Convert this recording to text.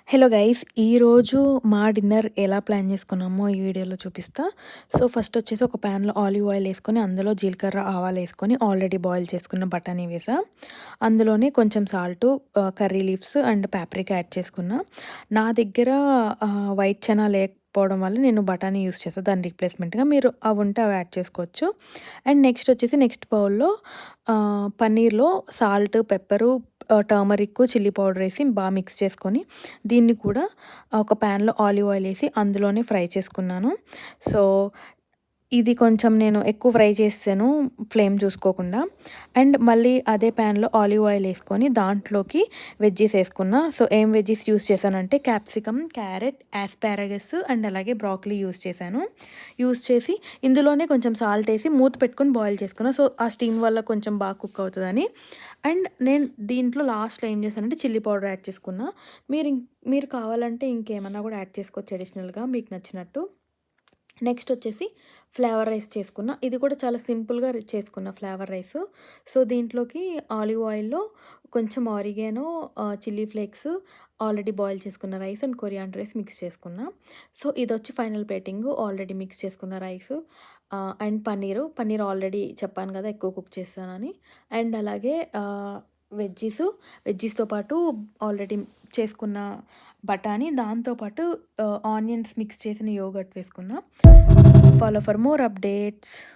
Hello guys! ఈరోజు మా dinner ఎలా ప్లాన్ చేసుకున్నామో ఈ వీడియోలో చూపిస్తా. సో, ఫస్ట్ వచ్చేసి ఒక ప్యాన్‌లో ఆలివ్ ఆయిల్ ఏసుకొని, అందులో జీలకర్ర, ఆవాలేసుకొని ఆల్రెడీ బాయిల్ చేసుకున్న బఠానీ వేసా. అందులోనే కొంచెం salt, curry leaves and paprika add చేసుకున్నా. నా దగ్గర వైట్ చనా లేకపోవడం వల్ల నేను బఠానీ యూజ్ చేశా. దాని రీప్లేస్‌మెంట్‌గా మీరు అవుంటే అవి యాడ్ చేసుకోవచ్చు. అండ్ నెక్స్ట్ వచ్చేసి నెక్స్ట్ బౌల్‌లో పన్నీర్‌లో salt, pepper, turmeric, chilli powder ఏసి మిక్స్ చేసుకొని దీన్ని కూడా ఒక ప్యాన్‌లో ఆలివ్ ఆయిల్ ఏసి అందులోనే ఫ్రై చేసుకున్నాను. సో, ఇది కొంచెం నేను ఎక్కువ ఫ్రై చేసేసాను ఫ్లేమ్ చూసుకోకుండా. అండ్ మళ్ళీ అదే ప్యాన్‌లో ఆలివ్ ఆయిల్ ఏసుకొని దాంట్లోకి వెజ్జీస్ ఏసుకున్నా. సో, ఏం వెజ్జీస్ యూజ్ చేశానంటే క్యాప్సికమ్, క్యారెట్, యాస్పారగస్ అండ్ అలాగే బ్రాకలీ యూజ్ చేశాను. యూజ్ చేసి ఇందులోనే కొంచెం సాల్ట్ ఏసి మూత పెట్టుకొని బాయిల్ చేసుకున్నా. సో, ఆ స్టీమ్ వల్ల కొంచెం బాగా కుక్ అవుతదని. అండ్ నేను దీంట్లో లాస్ట్‌లో ఏం చేశానంటే చిల్లీ పౌడర్ యాడ్ చేసుకున్నా. మీరు కావాలంటే ఇంకేమన్నా కూడా యాడ్ చేసుకోవచ్చు అడిషనల్‌గా మీకు నచ్చినట్టు. నెక్స్ట్ వచ్చేసి ఫ్లేవర్ రైస్ చేసుకున్నా. ఇది కూడా చాలా సింపుల్‌గా చేసుకున్న ఫ్లేవర్ రైసు. సో, దీంట్లోకి ఆలివ్ ఆయిల్‌లో కొంచెం oregano, chilli flakes, already boil చేసుకున్న rice and coriander rice mix చేసుకున్నా. సో, ఇదొచ్చి ఫైనల్ ప్లేటింగు. ఆల్రెడీ మిక్స్ చేసుకున్న రైసు అండ్ పన్నీర్ ఆల్రెడీ చెప్పాను కదా! ఎక్కువ కుక్ చేశానని. అండ్ అలాగే వెజ్జీస్‌తో పాటు ఆల్రెడీ చేసుకున్న బఠానీ, దాంతో పాటు ఆనియన్స్ మిక్స్ చేసిన యోగర్ట్ వేసుకున్నా. Follow for more updates.